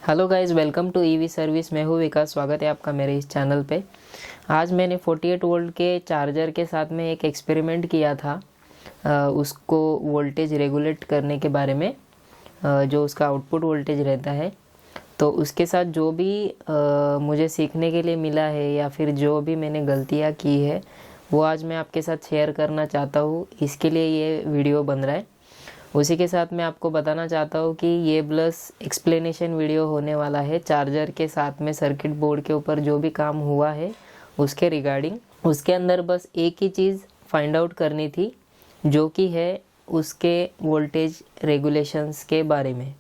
Hello guys, welcome to EV service. मैं हूँ विकास। स्वागत है आपका मेरे इस चैनल पे। आज मैंने 48 वोल्ट के चार्जर के साथ में एक एक्सपेरिमेंट किया था। उसको वोल्टेज रेगुलेट करने के बारे में, जो उसका आउटपुट वोल्टेज रहता है। तो उसके साथ जो भी मुझे सीखने के लिए मिला है या फिर जो भी मैंने गलतियाँ की है, वो आज मैं आपके साथ शेयर करना चाहता हूँ। इसके लिए ये वीडियो बन रहा है। उसी के साथ मैं आपको बताना चाहता हूँ कि ये प्लस एक्सप्लेनेशन वीडियो होने वाला है चार्जर के साथ में सर्किट बोर्ड के ऊपर जो भी काम हुआ है उसके रिगार्डिंग। उसके अंदर बस एक ही चीज़ फाइंड आउट करनी थी, जो कि है उसके वोल्टेज रेगुलेशंस के बारे में।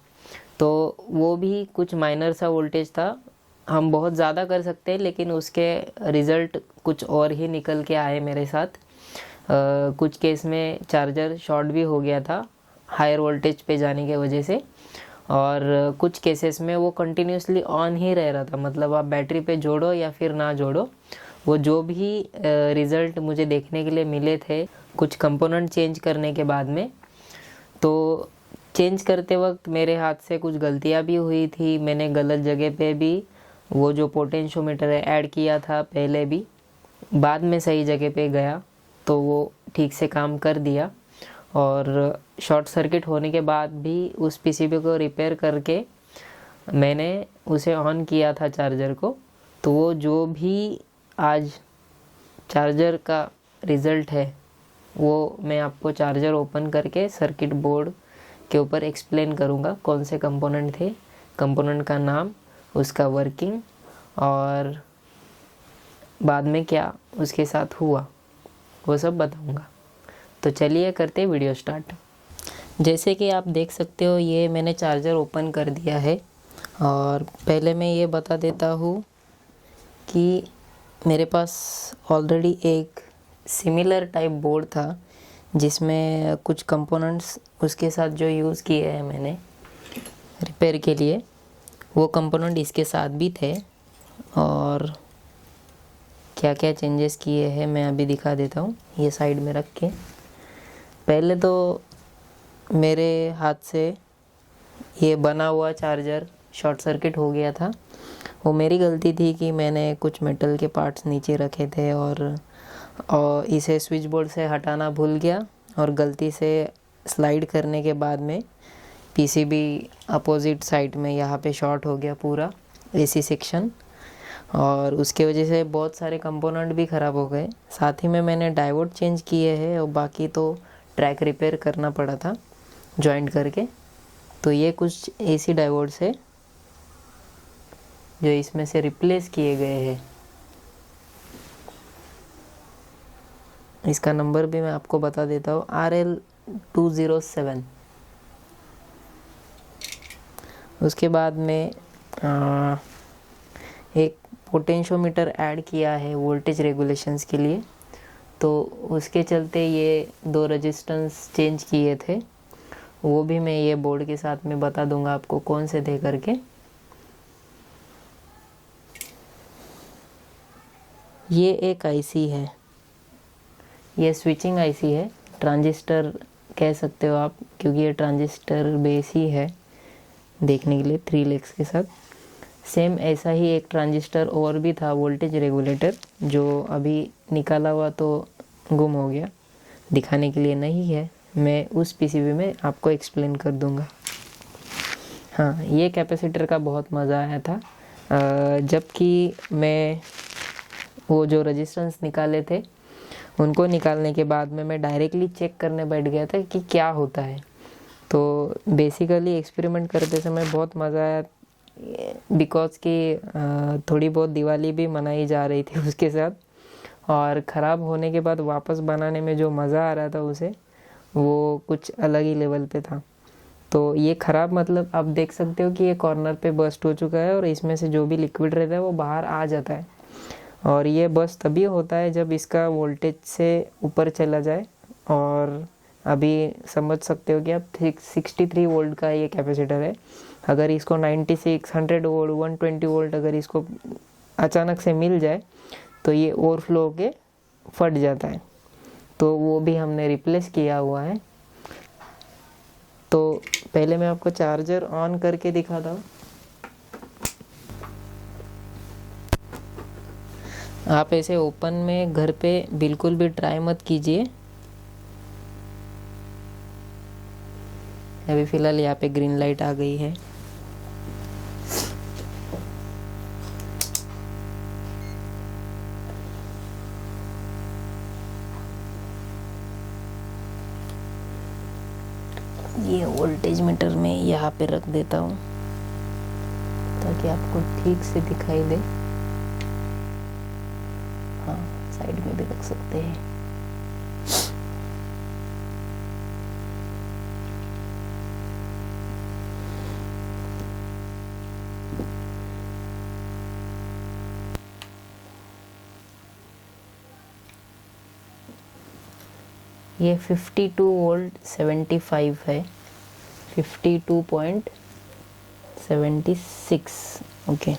तो वो भी कुछ माइनर सा वोल्टेज था। हम बहुत ज़्यादा कर सकते हैं, लेकिन उसके रिज़ल्ट कुछ और ही निकल के आए मेरे साथ। कुछ केस में चार्जर शॉर्ट भी हो गया था हायर वोल्टेज पे जाने की वजह से, और कुछ केसेस में वो कंटिन्यूसली ऑन ही रह रहा था। मतलब आप बैटरी पे जोड़ो या फिर ना जोड़ो, वो जो भी रिज़ल्ट मुझे देखने के लिए मिले थे कुछ कंपोनेंट चेंज करने के बाद में, तो चेंज करते वक्त मेरे हाथ से कुछ गलतियां भी हुई थी। मैंने गलत जगह पे भी वो जो पोटेंशियोमीटर है ऐड किया था पहले भी, बाद में सही जगह पे गया तो वो ठीक से काम कर दिया। और शॉर्ट सर्किट होने के बाद भी उस पीसीबी को रिपेयर करके मैंने उसे ऑन किया था चार्जर को। तो वो जो भी आज चार्जर का रिज़ल्ट है वो मैं आपको चार्जर ओपन करके सर्किट बोर्ड के ऊपर एक्सप्लेन करूँगा। कौन से कंपोनेंट थे, कंपोनेंट का नाम, उसका वर्किंग, और बाद में क्या उसके साथ हुआ वो सब बताऊँगा। तो चलिए करते वीडियो स्टार्ट। जैसे कि आप देख सकते हो, ये मैंने चार्जर ओपन कर दिया है। और पहले मैं ये बता देता हूँ कि मेरे पास ऑलरेडी एक सिमिलर टाइप बोर्ड था जिसमें कुछ कंपोनेंट्स उसके साथ जो यूज़ किए हैं मैंने रिपेयर के लिए, वो कंपोनेंट इसके साथ भी थे। और क्या क्या चेंजेस किए हैं मैं अभी दिखा देता हूँ। ये साइड में रख के, पहले तो मेरे हाथ से ये बना हुआ चार्जर शॉर्ट सर्किट हो गया था। वो मेरी गलती थी कि मैंने कुछ मेटल के पार्ट्स नीचे रखे थे और इसे स्विच बोर्ड से हटाना भूल गया, और गलती से स्लाइड करने के बाद में पीसीबी अपोजिट साइड में यहाँ पे शॉर्ट हो गया पूरा एसी सेक्शन, और उसके वजह से बहुत सारे कंपोनेंट भी ख़राब हो गए। साथ ही में मैंने डायोड चेंज किए हैं, और बाकी तो ट्रैक रिपेयर करना पड़ा था जॉइंट करके। तो ये कुछ एसी डायोड्स है जो इसमें से रिप्लेस किए गए हैं। इसका नंबर भी मैं आपको बता देता हूँ, RL207। उसके बाद में एक पोटेंशियोमीटर ऐड किया है वोल्टेज रेगुलेशंस के लिए। तो उसके चलते ये 2 रेजिस्टेंस चेंज किए थे, वो भी मैं ये बोर्ड के साथ में बता दूंगा आपको कौन से थे करके। ये एक आईसी है, ये स्विचिंग आईसी है, ट्रांजिस्टर कह सकते हो आप, क्योंकि ये ट्रांजिस्टर बेस ही है देखने के लिए 3 लेग्स के साथ। सेम ऐसा ही एक ट्रांजिस्टर और भी था वोल्टेज रेगुलेटर, जो अभी निकाला हुआ तो गुम हो गया, दिखाने के लिए नहीं है। मैं उस पीसीबी में आपको एक्सप्लेन कर दूंगा। हाँ, ये कैपेसिटर का बहुत मज़ा आया था। जबकि मैं वो जो रेजिस्टेंस निकाले थे उनको निकालने के बाद में मैं डायरेक्टली चेक करने बैठ गया था कि क्या होता है। तो बेसिकली एक्सपेरिमेंट करते समय बहुत मज़ा आया, बिकॉज कि थोड़ी बहुत दिवाली भी मनाई जा रही थी उसके साथ, और ख़राब होने के बाद वापस बनाने में जो मज़ा आ रहा था उसे, वो कुछ अलग ही लेवल पे था। तो ये ख़राब मतलब आप देख सकते हो कि ये कॉर्नर पे बस्ट हो चुका है, और इसमें से जो भी लिक्विड रहता है वो बाहर आ जाता है। और ये बस्ट तभी होता है जब इसका वोल्टेज से ऊपर चला जाए। और अभी समझ सकते हो कि आप 63 वोल्ट का ये कैपेसिटर है। अगर इसको 96, 100 वोल्ट, 120 वोल्ट अगर इसको अचानक से मिल जाए तो ये ओवरफ्लो होके फट जाता है। तो वो भी हमने रिप्लेस किया हुआ है। तो पहले मैं आपको चार्जर ऑन करके दिखाता हूँ। आप ऐसे ओपन में घर पे बिल्कुल भी ट्राई मत कीजिए। अभी फ़िलहाल यहाँ पे ग्रीन लाइट आ गई है। ये वोल्टेज मीटर मैं यहाँ पे रख देता हूँ ताकि आपको ठीक से दिखाई दे। हाँ, साइड में भी रख सकते हैं। ये 52 वोल्ट 75 है, 52.76। ओके,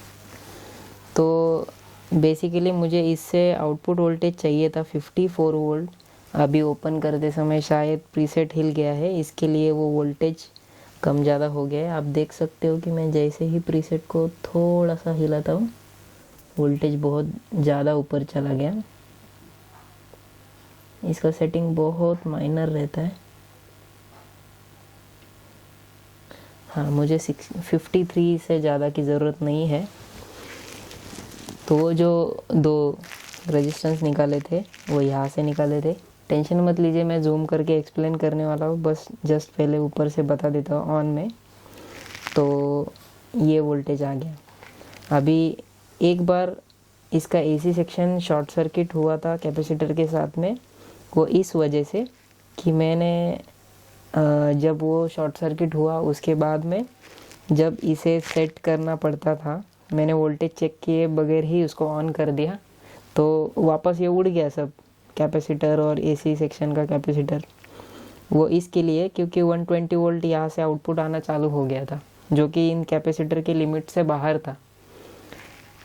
तो बेसिकली मुझे इससे आउटपुट वोल्टेज चाहिए था 54 वोल्ट। अभी ओपन करते समय शायद प्रीसेट हिल गया है, इसके लिए वो वोल्टेज कम ज़्यादा हो गया है। आप देख सकते हो कि मैं जैसे ही प्रीसेट को थोड़ा सा हिलाता हूँ, वोल्टेज बहुत ज़्यादा ऊपर चला गया। इसका सेटिंग बहुत माइनर रहता है। हाँ, मुझे 53 से ज़्यादा की ज़रूरत नहीं है। तो वो जो 2 रेजिस्टेंस निकाले थे वो यहाँ से निकाले थे। टेंशन मत लीजिए, मैं जूम करके एक्सप्लेन करने वाला हूँ, बस जस्ट पहले ऊपर से बता देता हूँ ऑन में। तो ये वोल्टेज आ गया। अभी एक बार इसका एसी सेक्शन शॉर्ट सर्किट हुआ था कैपेसिटर के साथ में, वो इस वजह से कि मैंने जब वो शॉर्ट सर्किट हुआ उसके बाद में जब इसे सेट करना पड़ता था, मैंने वोल्टेज चेक किए बगैर ही उसको ऑन कर दिया, तो वापस ये उड़ गया सब, कैपेसिटर और एसी सेक्शन का कैपेसिटर। वो इसके लिए क्योंकि 120 वोल्ट यहाँ से आउटपुट आना चालू हो गया था, जो कि इन कैपेसिटर के लिमिट से बाहर था।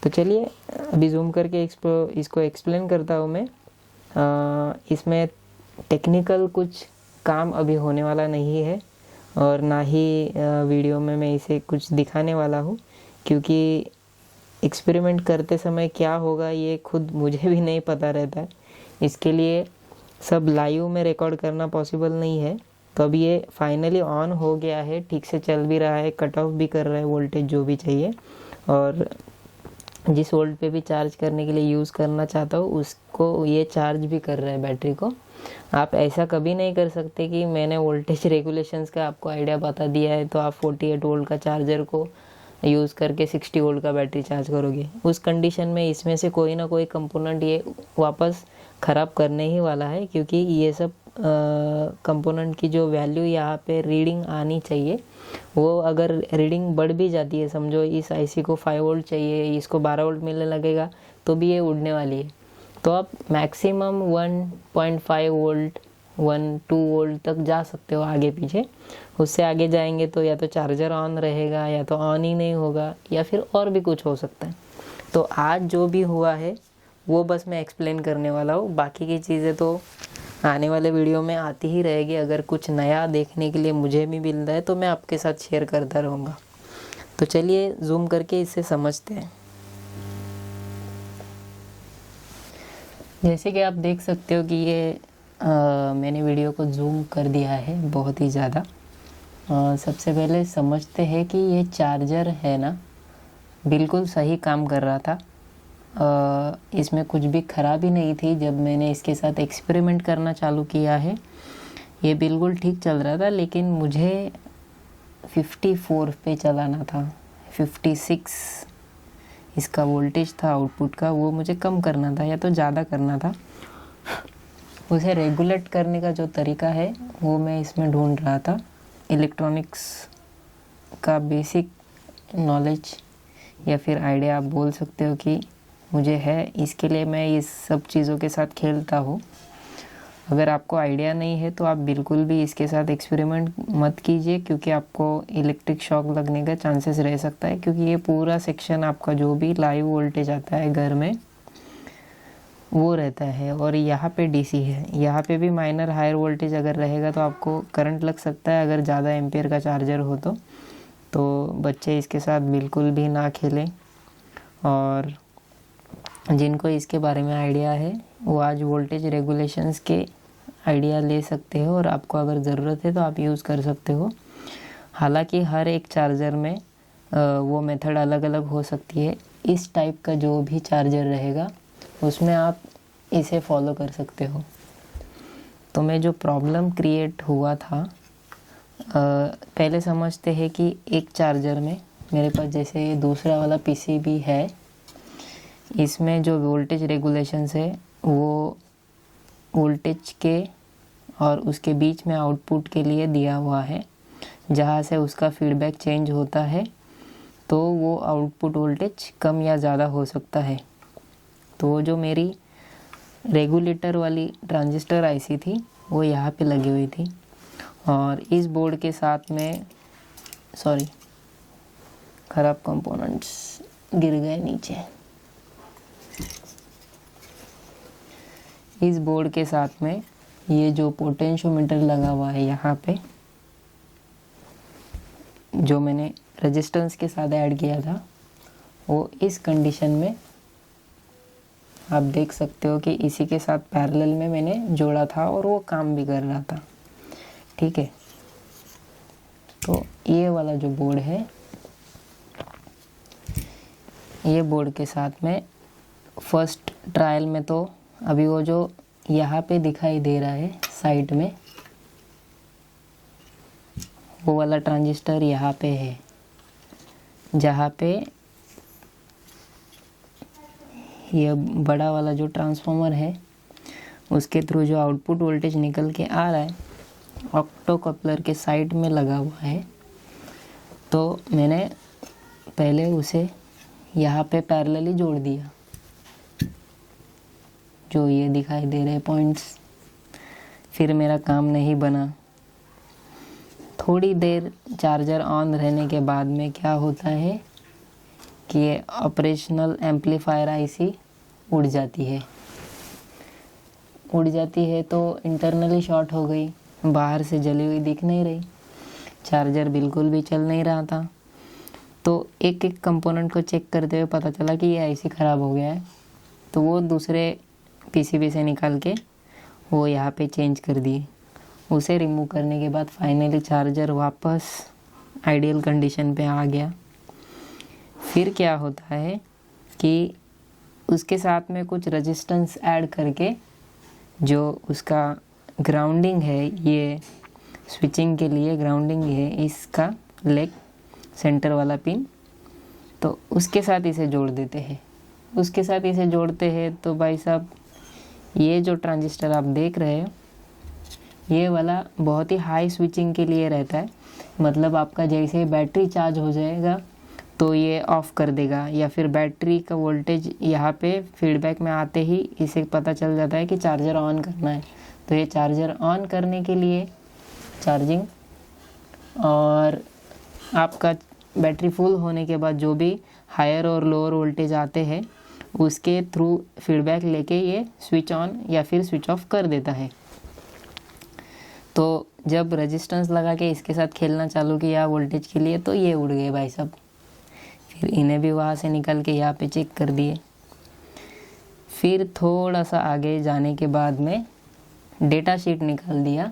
तो चलिए अभी जूम करके इसको एक्सप्लेन करता हूँ मैं। इसमें टेक्निकल कुछ काम अभी होने वाला नहीं है और ना ही वीडियो में मैं इसे कुछ दिखाने वाला हूँ, क्योंकि एक्सपेरिमेंट करते समय क्या होगा ये खुद मुझे भी नहीं पता रहता है। इसके लिए सब लाइव में रिकॉर्ड करना पॉसिबल नहीं है। तो अब ये फाइनली ऑन हो गया है, ठीक से चल भी रहा है, कट ऑफ भी कर रहा है वोल्टेज जो भी चाहिए, और जिस वोल्ट पे भी चार्ज करने के लिए यूज़ करना चाहता हूँ उसको ये चार्ज भी कर रहा है बैटरी को। आप ऐसा कभी नहीं कर सकते कि मैंने वोल्टेज रेगुलेशंस का आपको आइडिया बता दिया है तो आप 48 वोल्ट का चार्जर को यूज़ करके 60 वोल्ट का बैटरी चार्ज करोगे। उस कंडीशन में इसमें से कोई ना कोई कंपोनेंट ये वापस ख़राब करने ही वाला है, क्योंकि ये सब कंपोनेंट की जो वैल्यू यहाँ पे रीडिंग आनी चाहिए, वो अगर रीडिंग बढ़ भी जाती है, समझो इस आईसी को 5 वोल्ट चाहिए, इसको 12 वोल्ट मिलने लगेगा, तो भी ये उड़ने वाली है। तो आप मैक्सिमम 1.5 वोल्ट 1-2 वोल्ट तक जा सकते हो आगे पीछे। उससे आगे जाएंगे तो या तो चार्जर ऑन रहेगा या तो ऑन ही नहीं होगा, या फिर और भी कुछ हो सकता है। तो आज जो भी हुआ है वो बस मैं एक्सप्लेन करने वाला हूँ, बाकी की चीज़ें तो आने वाले वीडियो में आती ही रहेगी। अगर कुछ नया देखने के लिए मुझे भी मिल रहा है तो मैं आपके साथ शेयर करता रहूँगा। तो चलिए जूम करके इसे समझते हैं। जैसे कि आप देख सकते हो कि ये मैंने वीडियो को जूम कर दिया है बहुत ही ज़्यादा। सबसे पहले समझते हैं कि ये चार्जर है ना, बिल्कुल सही काम कर रहा था। इसमें कुछ भी ख़राबी नहीं थी। जब मैंने इसके साथ एक्सपेरिमेंट करना चालू किया है ये बिल्कुल ठीक चल रहा था, लेकिन मुझे 54 पे चलाना था। 56 इसका वोल्टेज था आउटपुट का, वो मुझे कम करना था या तो ज़्यादा करना था। उसे रेगुलेट करने का जो तरीका है वो मैं इसमें ढूंढ रहा था। इलेक्ट्रॉनिक्स का बेसिक नॉलेज या फिर आइडिया आप बोल सकते हो कि मुझे है, इसके लिए मैं इस सब चीज़ों के साथ खेलता हूँ। अगर आपको आइडिया नहीं है तो आप बिल्कुल भी इसके साथ एक्सपेरिमेंट मत कीजिए, क्योंकि आपको इलेक्ट्रिक शॉक लगने का चांसेस रह सकता है, क्योंकि ये पूरा सेक्शन आपका जो भी लाइव वोल्टेज आता है घर में वो रहता है, और यहाँ पे डीसी है। यहाँ पे भी माइनर हायर वोल्टेज अगर रहेगा तो आपको करंट लग सकता है, अगर ज़्यादा एम्पियर का चार्जर हो तो बच्चे इसके साथ बिल्कुल भी ना खेलें। और जिनको इसके बारे में आइडिया है वो आज वोल्टेज रेगुलेशंस के आइडिया ले सकते हो, और आपको अगर ज़रूरत है तो आप यूज़ कर सकते हो। हालांकि हर एक चार्जर में वो मेथड अलग अलग हो सकती है। इस टाइप का जो भी चार्जर रहेगा उसमें आप इसे फॉलो कर सकते हो। तो मैं जो प्रॉब्लम क्रिएट हुआ था, पहले समझते हैं कि एक चार्जर में मेरे पास जैसे दूसरा वाला पीसीबी है, इसमें जो वोल्टेज रेगुलेशंस है वो वोल्टेज के और उसके बीच में आउटपुट के लिए दिया हुआ है, जहाँ से उसका फीडबैक चेंज होता है तो वो आउटपुट वोल्टेज कम या ज़्यादा हो सकता है। तो जो मेरी रेगुलेटर वाली ट्रांजिस्टर आईसी थी वो यहाँ पे लगी हुई थी, और इस बोर्ड के साथ में ख़राब कंपोनेंट्स गिर गए नीचे। इस बोर्ड के साथ में ये जो पोटेंशियोमीटर लगा हुआ है यहाँ पे, जो मैंने रेजिस्टेंस के साथ ऐड किया था, वो इस कंडीशन में आप देख सकते हो कि इसी के साथ पैरेलल में मैंने जोड़ा था और वो काम भी कर रहा था। ठीक है, तो ये वाला जो बोर्ड है, ये बोर्ड के साथ में फर्स्ट ट्रायल में तो अभी वो जो यहाँ पे दिखाई दे रहा है साइड में, वो वाला ट्रांजिस्टर यहाँ पे है, जहाँ पे ये बड़ा वाला जो ट्रांसफार्मर है उसके थ्रू जो आउटपुट वोल्टेज निकल के आ रहा है ऑक्टो कपलर के साइड में लगा हुआ है। तो मैंने पहले उसे यहाँ पे पैरेलली जोड़ दिया, जो ये दिखाई दे रहे पॉइंट्स। फिर मेरा काम नहीं बना। थोड़ी देर चार्जर ऑन रहने के बाद में क्या होता है कि ये ऑपरेशनल एम्पलीफायर आईसी उड़ जाती है। तो इंटरनली शॉर्ट हो गई, बाहर से जली हुई दिख नहीं रही, चार्जर बिल्कुल भी चल नहीं रहा था। तो एक एक कंपोनेंट को चेक करते हुए पता चला कि ये आईसी ख़राब हो गया है। तो वो दूसरे पीसीबी से निकाल के वो यहाँ पे चेंज कर दिए। उसे रिमूव करने के बाद फाइनली चार्जर वापस आइडियल कंडीशन पे आ गया। फिर क्या होता है कि उसके साथ में कुछ रेजिस्टेंस ऐड करके जो उसका ग्राउंडिंग है, ये स्विचिंग के लिए ग्राउंडिंग है इसका लेग सेंटर वाला पिन, तो उसके साथ इसे जोड़ देते हैं। जोड़ते हैं तो भाई साहब, ये जो ट्रांजिस्टर आप देख रहे हो ये वाला बहुत ही हाई स्विचिंग के लिए रहता है। मतलब आपका जैसे बैटरी चार्ज हो जाएगा तो ये ऑफ़ कर देगा, या फिर बैटरी का वोल्टेज यहाँ पे फीडबैक में आते ही इसे पता चल जाता है कि चार्जर ऑन करना है। तो ये चार्जर ऑन करने के लिए चार्जिंग, और आपका बैटरी फुल होने के बाद जो भी हायर और लोअर वोल्टेज आते हैं उसके थ्रू फीडबैक लेके ये स्विच ऑन या फिर स्विच ऑफ कर देता है। तो जब रेजिस्टेंस लगा के इसके साथ खेलना चालू किया वोल्टेज के लिए, तो ये उड़ गए भाई साहब। फिर इन्हें भी वहाँ से निकल के यहाँ पे चेक कर दिए। फिर थोड़ा सा आगे जाने के बाद में डेटा शीट निकाल दिया,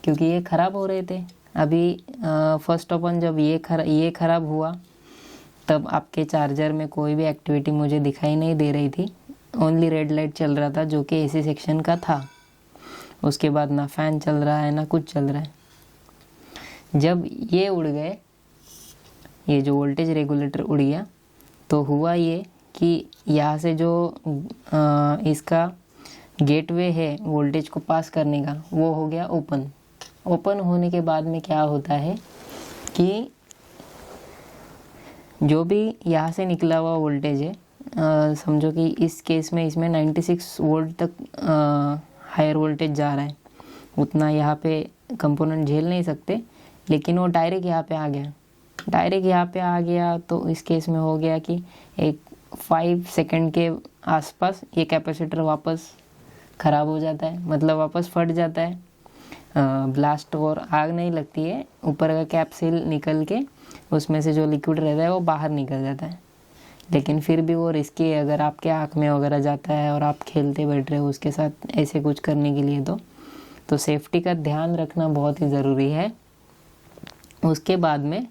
क्योंकि ये ख़राब हो रहे थे। अभी फर्स्ट ओपन जब ये ख़राब हुआ तब आपके चार्जर में कोई भी एक्टिविटी मुझे दिखाई नहीं दे रही थी। ओनली रेड लाइट चल रहा था जो कि एसी सेक्शन का था। उसके बाद ना फ़ैन चल रहा है ना कुछ चल रहा है। जब ये उड़ गए, ये जो वोल्टेज रेगुलेटर उड़ गया, तो हुआ ये कि यहाँ से जो इसका गेटवे है वोल्टेज को पास करने का, वो हो गया ओपन होने के बाद में क्या होता है कि जो भी यहाँ से निकला हुआ वोल्टेज है, समझो कि इस केस में इसमें 96 वोल्ट तक हायर वोल्टेज जा रहा है। उतना यहाँ पे कंपोनेंट झेल नहीं सकते, लेकिन वो डायरेक्ट यहाँ पे आ गया। तो इस केस में हो गया कि एक 5 सेकंड के आसपास ये कैपेसिटर वापस ख़राब हो जाता है, मतलब वापस फट जाता है। ब्लास्ट और आग नहीं लगती है, ऊपर का कैप सील निकल के उसमें से जो लिक्विड रहता है वो बाहर निकल जाता है। लेकिन फिर भी वो रिस्की है अगर आपके आँख में वगैरह जाता है और आप खेलते बैठ रहे हो उसके साथ ऐसे कुछ करने के लिए। तो सेफ्टी का ध्यान रखना बहुत ही ज़रूरी है। उसके बाद में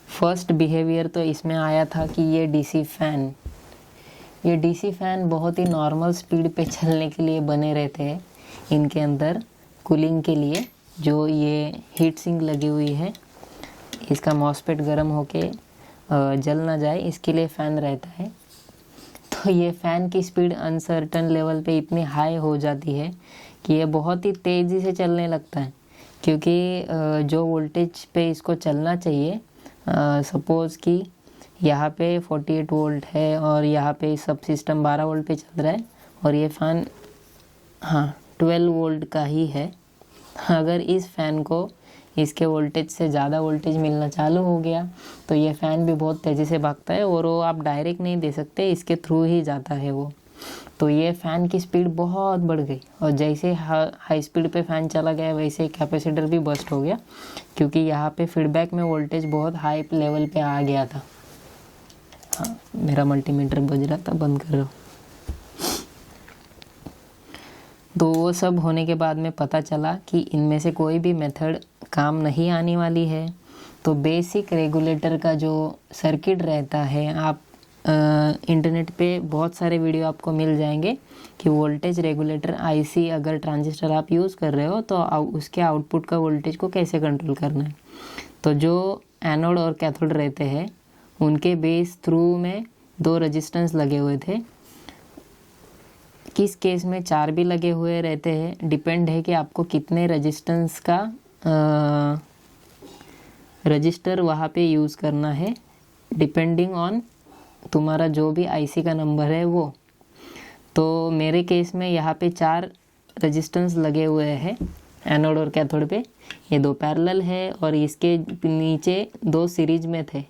फर्स्ट बिहेवियर तो इसमें आया था कि ये डीसी फ़ैन बहुत ही नॉर्मल स्पीड पे चलने के लिए बने रहते हैं। इनके अंदर कूलिंग के लिए जो ये हीट सिंक लगी हुई है, इसका मॉसफेट गर्म होके जल ना जाए इसके लिए फ़ैन रहता है। तो ये फ़ैन की स्पीड अनसर्टन लेवल पे इतनी हाई हो जाती है कि ये बहुत ही तेज़ी से चलने लगता है, क्योंकि जो वोल्टेज पे इसको चलना चाहिए, सपोज़ कि यहाँ पे 48 वोल्ट है और यहाँ पे सब सिस्टम 12 वोल्ट पे चल रहा है और ये फ़ैन 12 वोल्ट का ही है। अगर इस फ़ैन को इसके वोल्टेज से ज़्यादा वोल्टेज मिलना चालू हो गया तो ये फ़ैन भी बहुत तेज़ी से भागता है और वो आप डायरेक्ट नहीं दे सकते, इसके थ्रू ही जाता है वो। तो ये फ़ैन की स्पीड बहुत बढ़ गई और जैसे हाई स्पीड पे फ़ैन चला गया वैसे कैपेसिटर भी बस्ट हो गया, क्योंकि यहाँ पे फीडबैक में वोल्टेज बहुत हाई लेवल पे आ गया था। मेरा मल्टीमीटर बज रहा था, बंद कर रहा हूँ। तो वो सब होने के बाद में पता चला कि इनमें से कोई भी मेथड काम नहीं आने वाली है। तो बेसिक रेगुलेटर का जो सर्किट रहता है, आप इंटरनेट पे बहुत सारे वीडियो आपको मिल जाएंगे कि वोल्टेज रेगुलेटर आईसी अगर ट्रांजिस्टर आप यूज़ कर रहे हो तो उसके आउटपुट का वोल्टेज को कैसे कंट्रोल करना है। तो जो एनोड और कैथोड रहते हैं उनके बेस थ्रू में 2 रेजिस्टेंस लगे हुए थे। किस केस में 4 भी लगे हुए रहते हैं, डिपेंड है कि आपको कितने रेजिस्टेंस का रजिस्टर वहाँ पे यूज़ करना है, डिपेंडिंग ऑन तुम्हारा जो भी आईसी का नंबर है वो। तो मेरे केस में यहाँ पे 4 रेजिस्टेंस लगे हुए हैं एनोड और कैथोड पे। ये 2 पैरेलल है और इसके नीचे 2 सीरीज में थे।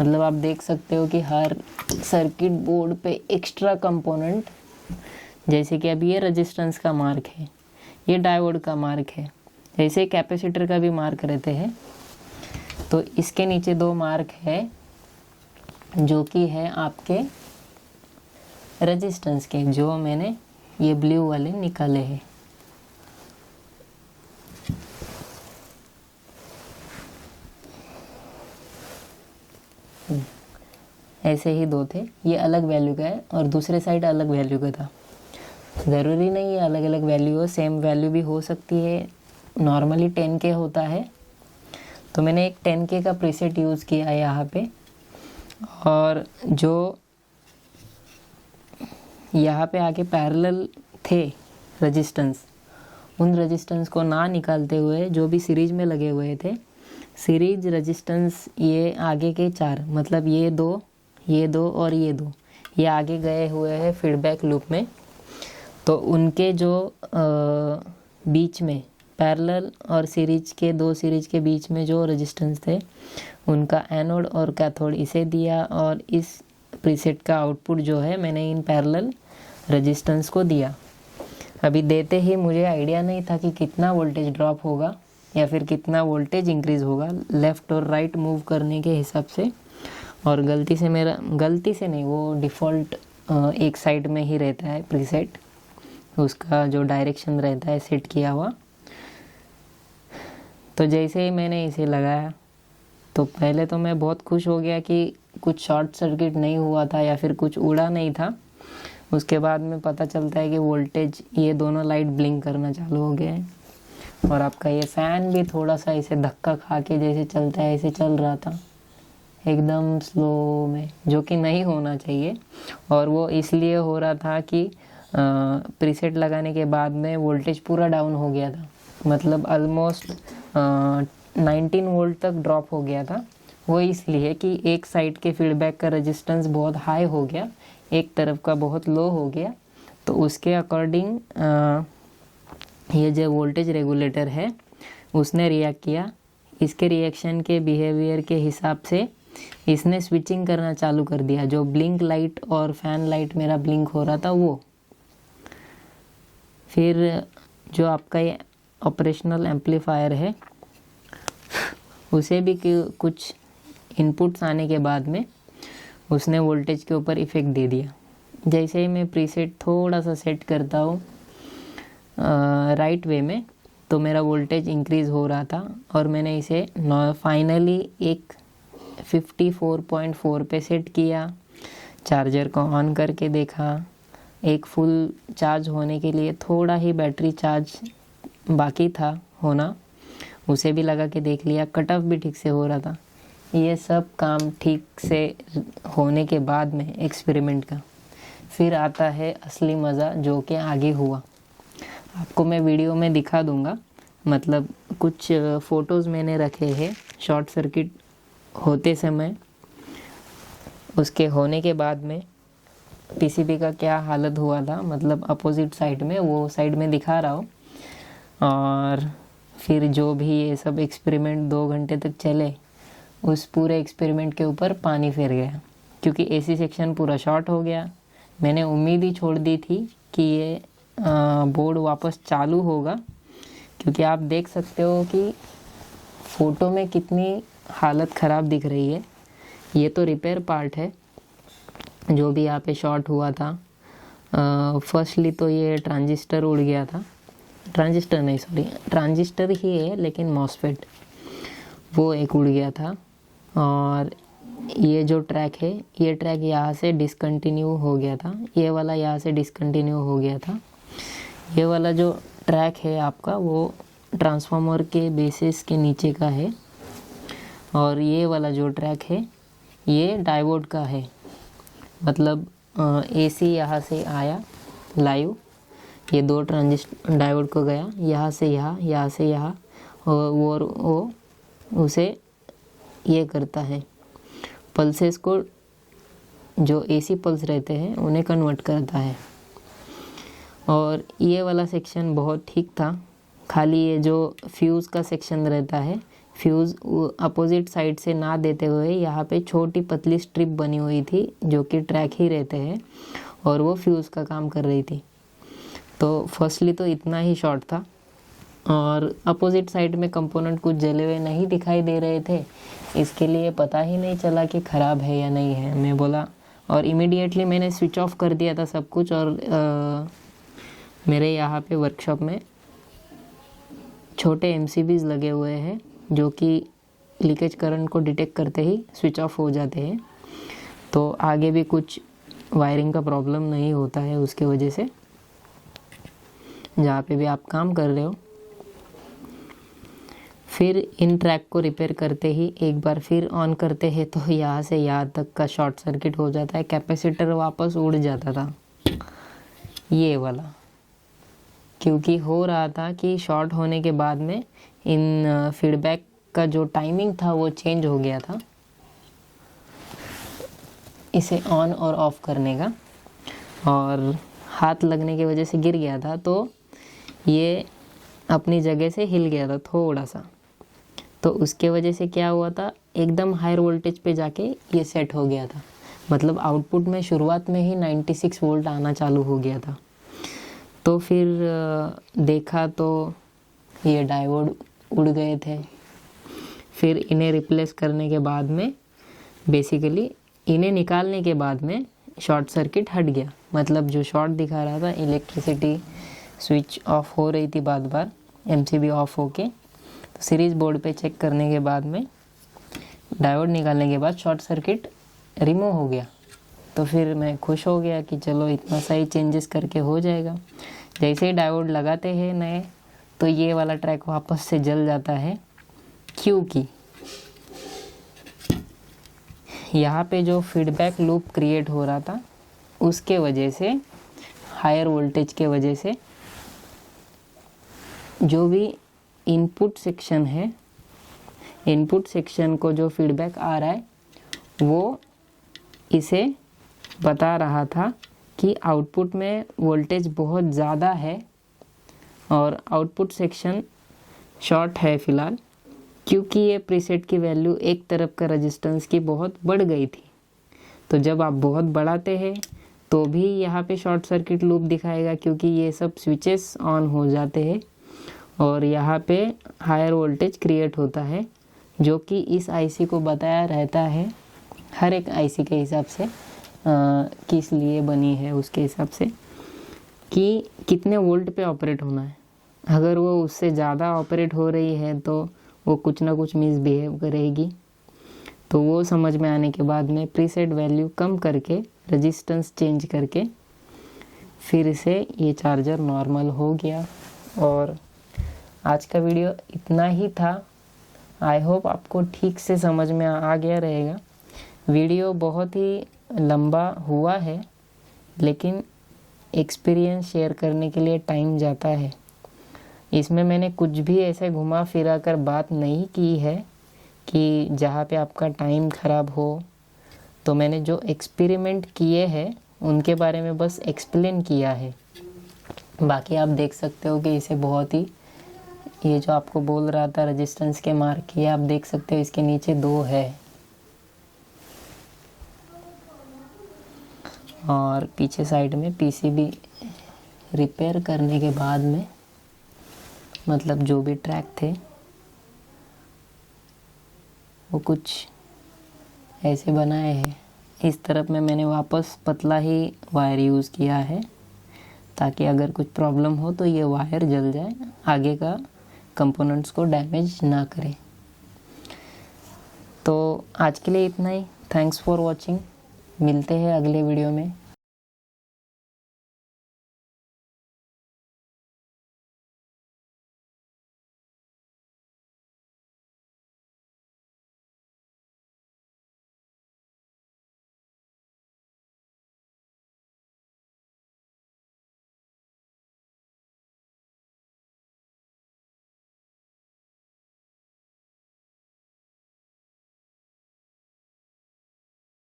मतलब आप देख सकते हो कि हर सर्किट बोर्ड पे एक्स्ट्रा कंपोनेंट, जैसे कि अभी ये रेजिस्टेंस का मार्क है, ये डायोड का मार्क है, जैसे कैपेसिटर का भी मार्क रहते हैं। तो इसके नीचे 2 मार्क है जो कि है आपके रेजिस्टेंस के, जो मैंने ये ब्लू वाले निकाले हैं। ऐसे ही 2 थे, ये अलग वैल्यू का है और दूसरे साइड अलग वैल्यू का था। ज़रूरी नहीं है अलग अलग वैल्यू हो, सेम वैल्यू भी हो सकती है। नॉर्मली 10K होता है, तो मैंने एक 10K का प्रीसेट यूज़ किया है यहाँ पे। और जो यहाँ पे आके पैरेलल थे रेजिस्टेंस, उन रेजिस्टेंस को ना निकालते हुए जो भी सीरीज में लगे हुए थे, सीरीज रेजिस्टेंस ये आगे के 4, मतलब ये 2 और ये 2, ये आगे गए हुए हैं फीडबैक लूप में। तो उनके जो बीच में पैरेलल और सीरीज के 2 सीरीज के बीच में जो रेजिस्टेंस थे उनका एनोड और कैथोड इसे दिया और इस प्रीसेट का आउटपुट जो है मैंने इन पैरेलल रेजिस्टेंस को दिया। अभी देते ही मुझे आइडिया नहीं था कि कितना वोल्टेज ड्रॉप होगा या फिर कितना वोल्टेज इंक्रीज़ होगा लेफ़्ट और राइट मूव करने के हिसाब से। और गलती से नहीं, वो डिफ़ॉल्ट एक साइड में ही रहता है प्रीसेट, उसका जो डायरेक्शन रहता है सेट किया हुआ। तो जैसे ही मैंने इसे लगाया तो पहले तो मैं बहुत खुश हो गया कि कुछ शॉर्ट सर्किट नहीं हुआ था या फिर कुछ उड़ा नहीं था। उसके बाद में पता चलता है कि वोल्टेज, ये दोनों लाइट ब्लिंक करना चालू हो गए हैं और आपका ये फ़ैन भी थोड़ा सा इसे धक्का खा के जैसे चलता है ऐसे चल रहा था एकदम स्लो में, जो कि नहीं होना चाहिए। और वो इसलिए हो रहा था कि प्रीसेट लगाने के बाद में वोल्टेज पूरा डाउन हो गया था, मतलब ऑलमोस्ट 19 वोल्ट तक ड्रॉप हो गया था। वो इसलिए कि एक साइड के फीडबैक का रेजिस्टेंस बहुत हाई हो गया, एक तरफ का बहुत लो हो गया। तो उसके अकॉर्डिंग ये जो वोल्टेज रेगुलेटर है उसने रिएक्ट किया। इसके रिएक्शन के बिहेवियर के हिसाब से इसने स्विचिंग करना चालू कर दिया। जो ब्लिंक लाइट और फैन लाइट मेरा ब्लिंक हो रहा था वो, फिर जो आपका ये ऑपरेशनल एम्पलीफायर है उसे भी कुछ इनपुट्स आने के बाद में उसने वोल्टेज के ऊपर इफ़ेक्ट दे दिया। जैसे ही मैं प्रीसेट थोड़ा सा सेट करता हूँ राइट वे में, तो मेरा वोल्टेज इंक्रीज़ हो रहा था और मैंने इसे फाइनली एक 54.4 पे सेट किया। चार्जर को ऑन करके देखा, एक फुल चार्ज होने के लिए थोड़ा ही बैटरी चार्ज बाकी था होना, उसे भी लगा के देख लिया। कट ऑफ भी ठीक से हो रहा था। ये सब काम ठीक से होने के बाद में एक्सपेरिमेंट का फिर आता है असली मज़ा, जो कि आगे हुआ। आपको मैं वीडियो में दिखा दूंगा, मतलब कुछ फ़ोटोज़ मैंने रखे हैं शॉर्ट सर्किट होते समय, उसके होने के बाद में पीसीबी का क्या हालत हुआ था, मतलब अपोजिट साइड में, वो साइड में दिखा रहा हूँ। और फिर जो भी ये सब एक्सपेरिमेंट 2 घंटे तक चले, उस पूरे एक्सपेरिमेंट के ऊपर पानी फिर गया, क्योंकि एसी सेक्शन पूरा शॉर्ट हो गया। मैंने उम्मीद ही छोड़ दी थी कि ये बोर्ड वापस चालू होगा, क्योंकि आप देख सकते हो कि फ़ोटो में कितनी हालत ख़राब दिख रही है। ये तो रिपेयर पार्ट है जो भी यहाँ पे शॉर्ट हुआ था। फर्स्टली तो ये ट्रांजिस्टर उड़ गया था, ट्रांजिस्टर नहीं सॉरी ट्रांजिस्टर ही है लेकिन मॉसफेट, वो एक उड़ गया था। और ये जो ट्रैक है, ये ट्रैक यहाँ से डिसकंटिन्यू हो गया था, ये वाला यहाँ से डिसकंटिन्यू हो गया था। ये वाला जो ट्रैक है आपका, वो ट्रांसफार्मर के बेसिस के नीचे का है। और ये वाला जो ट्रैक है, ये डायोड का है, मतलब एसी यहाँ से आया लाइव, ये 2 ट्रांजिस्टर डायोड को गया, यहाँ से यहाँ, यहाँ से यहाँ, और वो उसे ये करता है, पल्सेस को, जो एसी पल्स रहते हैं उन्हें कन्वर्ट करता है। और ये वाला सेक्शन बहुत ठीक था, खाली ये जो फ्यूज़ का सेक्शन रहता है, फ्यूज़ अपोजिट साइड से ना देते हुए यहाँ पे छोटी पतली स्ट्रिप बनी हुई थी, जो कि ट्रैक ही रहते हैं, और वो फ्यूज़ का काम कर रही थी। तो फर्स्टली तो इतना ही शॉर्ट था, और अपोजिट साइड में कंपोनेंट कुछ जले हुए नहीं दिखाई दे रहे थे, इसके लिए पता ही नहीं चला कि ख़राब है या नहीं है। मैं बोला, और इमीडिएटली मैंने स्विच ऑफ कर दिया था सब कुछ। और मेरे यहाँ पे वर्कशॉप में छोटे MCBs लगे हुए हैं, जो कि लीकेज करंट को डिटेक्ट करते ही स्विच ऑफ हो जाते हैं, तो आगे भी कुछ वायरिंग का प्रॉब्लम नहीं होता है उसके वजह से, जहाँ पे भी आप काम कर रहे हो। फिर इन ट्रैक को रिपेयर करते ही एक बार फिर ऑन करते हैं, तो यहाँ से यहाँ तक का शॉर्ट सर्किट हो जाता है, कैपेसिटर वापस उड़ जाता था ये वाला, क्योंकि हो रहा था कि शॉर्ट होने के बाद में इन फीडबैक का जो टाइमिंग था वो चेंज हो गया था, इसे ऑन और ऑफ करने का, और हाथ लगने की वजह से गिर गया था, तो ये अपनी जगह से हिल गया था थोड़ा सा। तो उसके वजह से क्या हुआ था, एकदम हायर वोल्टेज पे जाके ये सेट हो गया था, मतलब आउटपुट में शुरुआत में ही 96 वोल्ट आना चालू हो गया था। तो फिर देखा तो ये डायोड उड़ गए थे। फिर इन्हें रिप्लेस करने के बाद में, बेसिकली इन्हें निकालने के बाद में शॉर्ट सर्किट हट गया, मतलब जो शॉर्ट दिखा रहा था, इलेक्ट्रिसिटी स्विच ऑफ हो रही थी बार बार, MCB ऑफ होके, तो सीरीज़ बोर्ड पे चेक करने के बाद में डायोड निकालने के बाद शॉर्ट सर्किट रिमूव हो गया। तो फिर मैं खुश हो गया कि चलो इतना सही चेंजेस करके हो जाएगा। जैसे ही डायोड लगाते हैं नए, तो ये वाला ट्रैक वापस से जल जाता है, क्योंकि यहाँ पे जो फीडबैक लूप क्रिएट हो रहा था, उसके वजह से, हायर वोल्टेज के वजह से, जो भी इनपुट सेक्शन है, इनपुट सेक्शन को जो फीडबैक आ रहा है, वो इसे बता रहा था कि आउटपुट में वोल्टेज बहुत ज़्यादा है और आउटपुट सेक्शन शॉर्ट है फ़िलहाल, क्योंकि ये प्रीसेट की वैल्यू एक तरफ का रेजिस्टेंस की बहुत बढ़ गई थी। तो जब आप बहुत बढ़ाते हैं तो भी यहाँ पे शॉर्ट सर्किट लूप दिखाएगा, क्योंकि ये सब स्विचेस ऑन हो जाते हैं और यहाँ पे हायर वोल्टेज क्रिएट होता है, जो कि इस आईसी को बताया रहता है हर एक आईसी के हिसाब से किस लिए बनी है उसके हिसाब से कि कितने वोल्ट पे ऑपरेट होना है। अगर वो उससे ज़्यादा ऑपरेट हो रही है तो वो कुछ ना कुछ मिसबिहेव करेगी। तो वो समझ में आने के बाद में प्रीसेट वैल्यू कम करके रेजिस्टेंस चेंज करके फिर से ये चार्जर नॉर्मल हो गया। और आज का वीडियो इतना ही था। आई होप आपको ठीक से समझ में आ गया रहेगा। वीडियो बहुत ही लंबा हुआ है, लेकिन एक्सपीरियंस शेयर करने के लिए टाइम जाता है। इसमें मैंने कुछ भी ऐसे घुमा फिरा कर बात नहीं की है कि जहाँ पे आपका टाइम ख़राब हो। तो मैंने जो एक्सपेरिमेंट किए हैं उनके बारे में बस एक्सप्लेन किया है। बाकी आप देख सकते हो कि इसे बहुत ही, ये जो आपको बोल रहा था रेजिस्टेंस के मार्क, ये आप देख सकते हो इसके नीचे 2 है। और पीछे साइड में पीसीबी रिपेयर करने के बाद में, मतलब जो भी ट्रैक थे वो कुछ ऐसे बनाए हैं। इस तरफ में मैंने वापस पतला ही वायर यूज़ किया है ताकि अगर कुछ प्रॉब्लम हो तो ये वायर जल जाए, आगे का कंपोनेंट्स को डैमेज ना करे। तो आज के लिए इतना ही। Thanks for watching. मिलते हैं अगले वीडियो में।